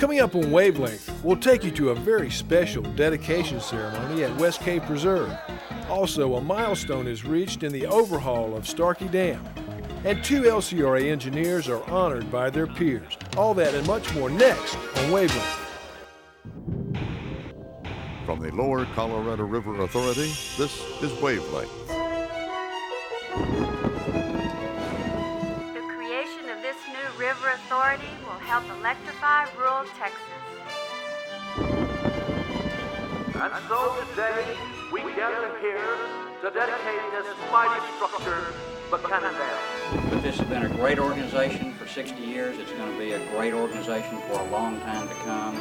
Coming up on Wavelength, we'll take you to a very special dedication ceremony at West Cave Preserve. Also, a milestone is reached in the overhaul of Starkey Dam. And 2 LCRA engineers are honored by their peers. All that and much more next on Wavelength. From the Lower Colorado River Authority, this is Wavelength. The creation of this new river authority will help electrify rural Texas. And so today, we gather here to dedicate this mighty structure, Buchanan Dam. But this has been a great organization for 60 years. It's going to be a great organization for a long time to come.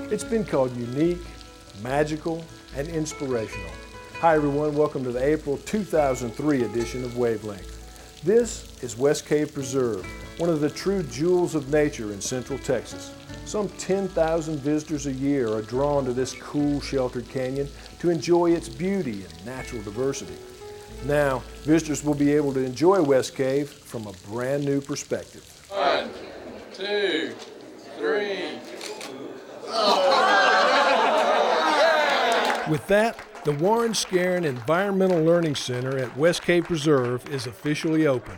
It's been called unique, magical, and inspirational. Hi everyone, welcome to the April 2003 edition of Wavelength. This is West Cave Preserve, one of the true jewels of nature in Central Texas. Some 10,000 visitors a year are drawn to this cool, sheltered canyon to enjoy its beauty and natural diversity. Now, visitors will be able to enjoy West Cave from a brand new perspective. 1, 2, 3. With that, the Warren Scarron Environmental Learning Center at West Cave Preserve is officially open.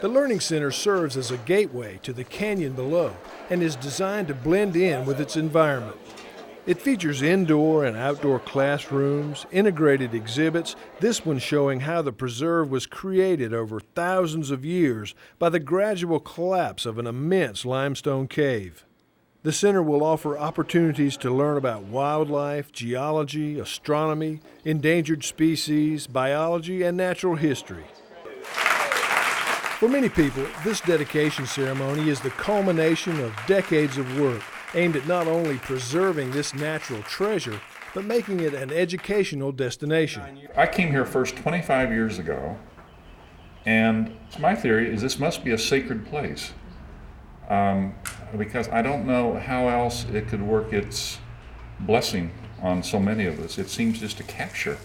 The Learning Center serves as a gateway to the canyon below and is designed to blend in with its environment. It features indoor and outdoor classrooms, integrated exhibits, this one showing how the preserve was created over thousands of years by the gradual collapse of an immense limestone cave. The center will offer opportunities to learn about wildlife, geology, astronomy, endangered species, biology, and natural history. For many people, this dedication ceremony is the culmination of decades of work aimed at not only preserving this natural treasure, but making it an educational destination. I came here first 25 years ago, and my theory is this must be a sacred place. Because I don't know how else it could work its blessing on so many of us. It seems just to capture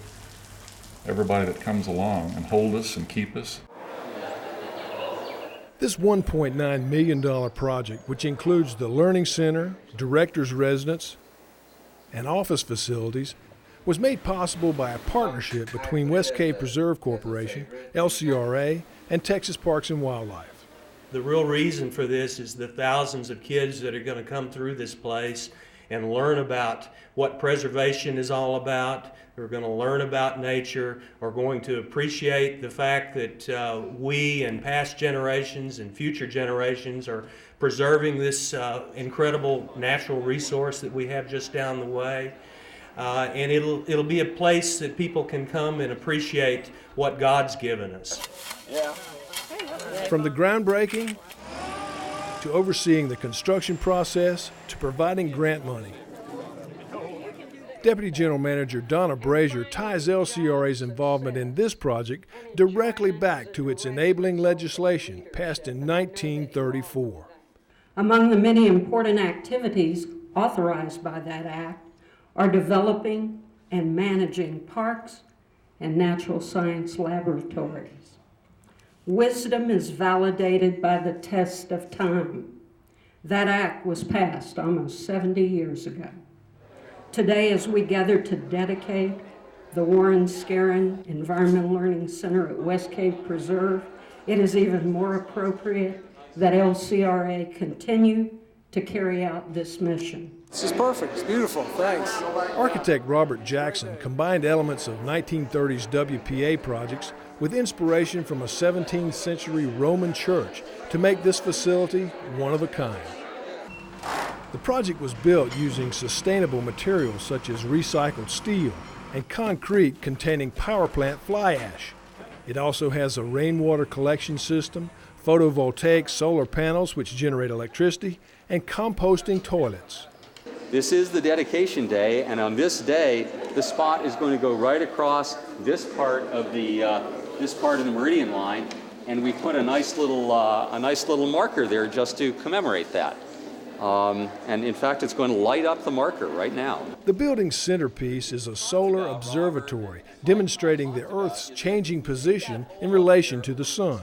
everybody that comes along and hold us and keep us. This $1.9 million project, which includes the Learning Center, Director's Residence, and office facilities, was made possible by a partnership between West Cave Preserve Corporation, LCRA, and Texas Parks and Wildlife. The real reason for this is the thousands of kids that are going to come through this place and learn about what preservation is all about. They're going to learn about nature, are going to appreciate the fact that we and past generations and future generations are preserving this incredible natural resource that we have just down the way. And it'll be a place that people can come and appreciate what God's given us. Yeah. From the groundbreaking to overseeing the construction process to providing grant money. Deputy General Manager Donna Brazier ties LCRA's involvement in this project directly back to its enabling legislation passed in 1934. Among the many important activities authorized by that act are developing and managing parks and natural science laboratories. Wisdom is validated by the test of time. That act was passed almost 70 years ago. Today, as we gather to dedicate the Warren Scarron Environmental Learning Center at West Cave Preserve, it is even more appropriate that LCRA continue to carry out this mission. This is perfect. It's beautiful. Thanks. Architect Robert Jackson combined elements of 1930s WPA projects with inspiration from a 17th century Roman church to make this facility one of a kind. The project was built using sustainable materials such as recycled steel and concrete containing power plant fly ash. It also has a rainwater collection system, photovoltaic solar panels which generate electricity, and composting toilets. This is the dedication day, and on this day, the spot is going to go right across this part of the meridian line and we put a nice little marker there just to commemorate that. And in fact, it's going to light up the marker right now. The building's centerpiece is a solar observatory demonstrating the Earth's changing position in relation to the sun.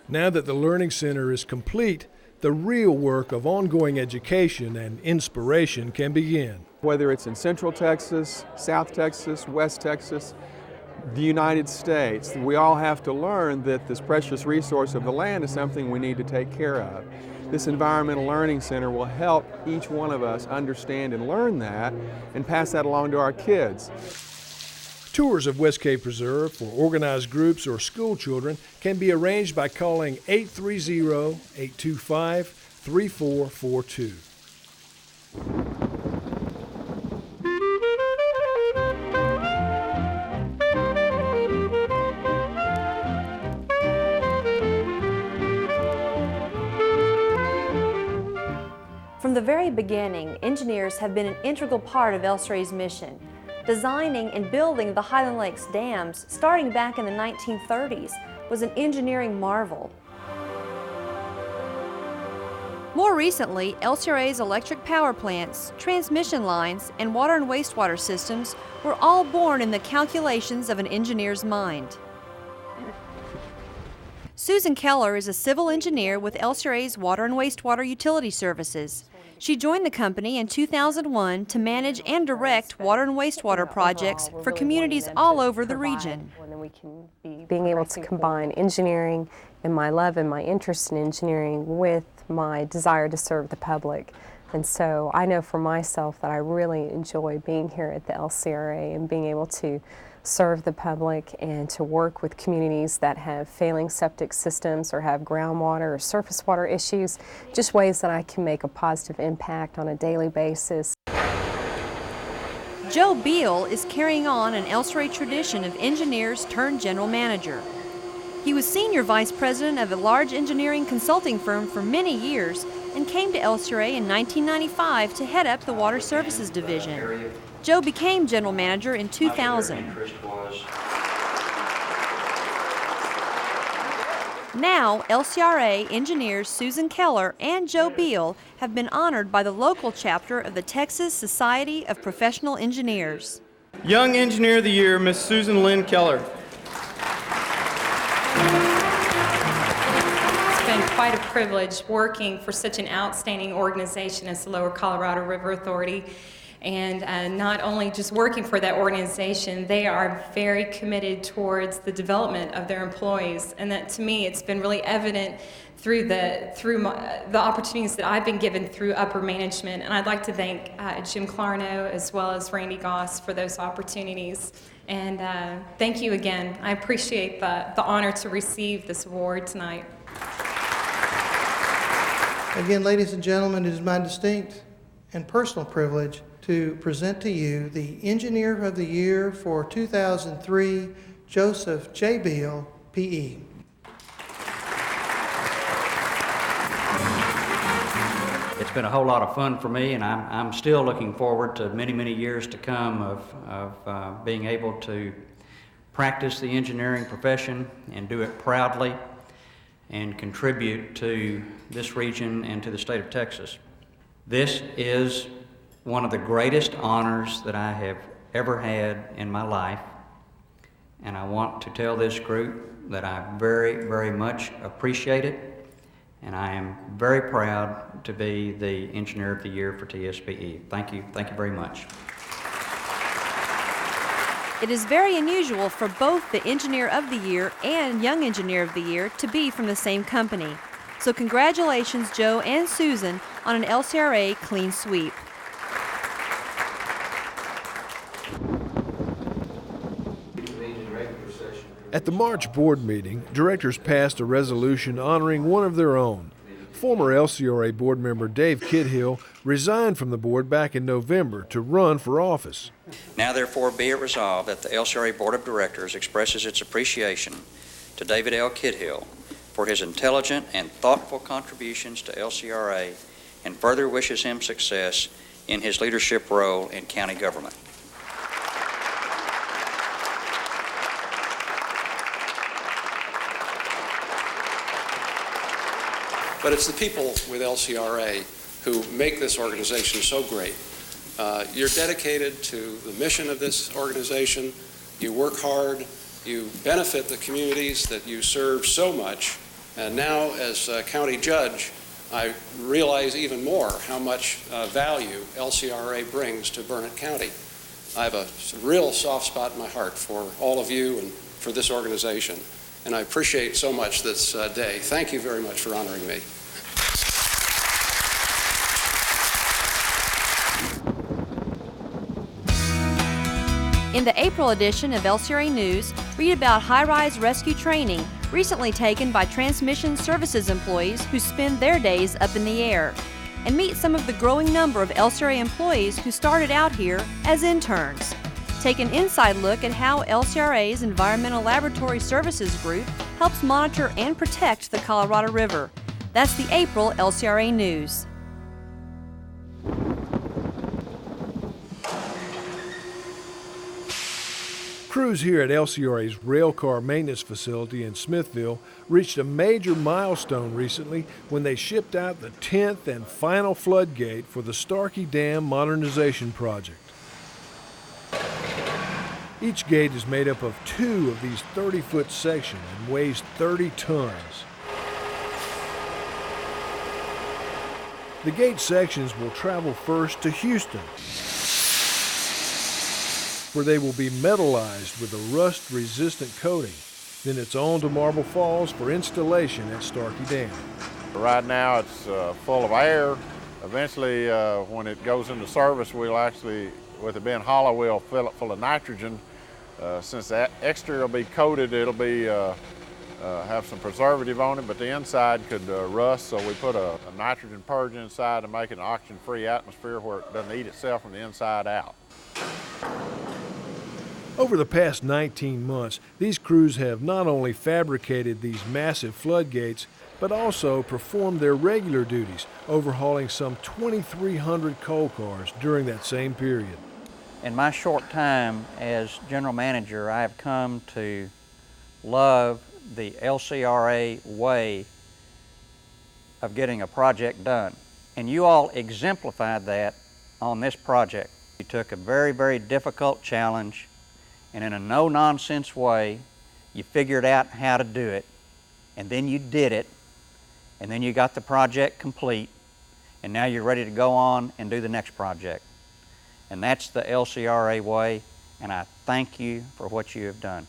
Now that the Learning Center is complete, the real work of ongoing education and inspiration can begin. Whether it's in Central Texas, South Texas, West Texas, the United States, we all have to learn that this precious resource of the land is something we need to take care of. This Environmental Learning Center will help each one of us understand and learn that and pass that along to our kids. Tours of West Cave Preserve for organized groups or school children can be arranged by calling 830-825-3442. From the very beginning, engineers have been an integral part of LCRA's mission. Designing and building the Highland Lakes dams, starting back in the 1930s, was an engineering marvel. More recently, LCRA's electric power plants, transmission lines, and water and wastewater systems were all born in the calculations of an engineer's mind. Susan Keller is a civil engineer with LCRA's Water and Wastewater Utility Services. She joined the company in 2001 to manage and direct water and wastewater projects for communities all over the region. Being able to combine engineering and my love and my interest in engineering with my desire to serve the public. And so I know for myself that I really enjoy being here at the LCRA and being able to serve the public and to work with communities that have failing septic systems or have groundwater or surface water issues, just ways that I can make a positive impact on a daily basis. Joe Beal is carrying on an LCRA tradition of engineers turned general manager. He was senior vice president of a large engineering consulting firm for many years and came to LCRA in 1995 to head up the Water Services Division. Joe became general manager in 2000. Now, LCRA engineers Susan Keller and Joe Beal have been honored by the local chapter of the Texas Society of Professional Engineers. Young Engineer of the Year, Miss Susan Lynn Keller. It's been quite a privilege working for such an outstanding organization as the Lower Colorado River Authority. And not only just working for that organization, they are very committed towards the development of their employees. And that, to me, it's been really evident through the opportunities that I've been given through upper management. And I'd like to thank Jim Clarno as well as Randy Goss for those opportunities. And thank you again. I appreciate the honor to receive this award tonight. Again, ladies and gentlemen, it is my distinct and personal privilege to present to you the Engineer of the Year for 2003, Joseph J. Beal, P.E. It's been a whole lot of fun for me, and I'm still looking forward to many, many years to come of being able to practice the engineering profession and do it proudly and contribute to this region and to the state of Texas. This is one of the greatest honors that I have ever had in my life, and I want to tell this group that I very, very much appreciate it, and I am very proud to be the Engineer of the Year for TSPE. Thank you very much. It is very unusual for both the Engineer of the Year and Young Engineer of the Year to be from the same company. So congratulations, Joe and Susan, on an LCRA clean sweep. At the March board meeting, directors passed a resolution honoring one of their own. Former LCRA board member Dave Kidhill resigned from the board back in November to run for office. Now therefore be it resolved that the LCRA Board of Directors expresses its appreciation to David L. Kidhill for his intelligent and thoughtful contributions to LCRA and further wishes him success in his leadership role in county government. but it's the people with LCRA who make this organization so great. You're dedicated to the mission of this organization. You work hard. You benefit the communities that you serve so much. And now, as county judge, I realize even more how much value LCRA brings to Burnett County. I have a real soft spot in my heart for all of you and for this organization. And I appreciate so much this day. Thank you very much for honoring me. In the April edition of LCRA News, read about high-rise rescue training recently taken by transmission services employees who spend their days up in the air, and meet some of the growing number of LCRA employees who started out here as interns. Take an inside look at how LCRA's Environmental Laboratory Services Group helps monitor and protect the Colorado River. That's the April LCRA News. Crews here at LCRA's Railcar Maintenance Facility in Smithville reached a major milestone recently when they shipped out the 10th and final floodgate for the Starkey Dam Modernization Project. Each gate is made up of 2 of these 30-foot sections and weighs 30 tons. The gate sections will travel first to Houston, where they will be metallized with a rust-resistant coating. Then it's on to Marble Falls for installation at Starkey Dam. Right now it's full of air. Eventually, when it goes into service, we'll actually, with it being hollow, we'll fill it full of nitrogen. Since the exterior will be coated, it'll be have some preservative on it, but the inside could rust, so we put a nitrogen purge inside to make it an oxygen-free atmosphere where it doesn't eat itself from the inside out. Over the past 19 months, these crews have not only fabricated these massive floodgates, but also performed their regular duties, overhauling some 2,300 coal cars during that same period. In my short time as general manager, I have come to love the LCRA way of getting a project done. And you all exemplified that on this project. You took a very, very difficult challenge, and in a no-nonsense way, you figured out how to do it, and then you did it, and then you got the project complete, and now you're ready to go on and do the next project. And that's the LCRA way, and I thank you for what you have done.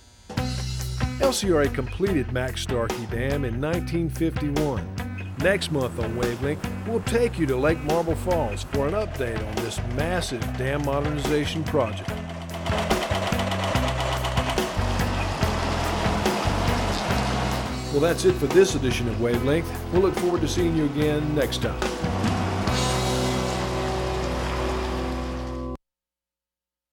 LCRA completed Max Starkey Dam in 1951. Next month on Wavelength, we'll take you to Lake Marble Falls for an update on this massive dam modernization project. Well, that's it for this edition of Wavelength. We'll look forward to seeing you again next time.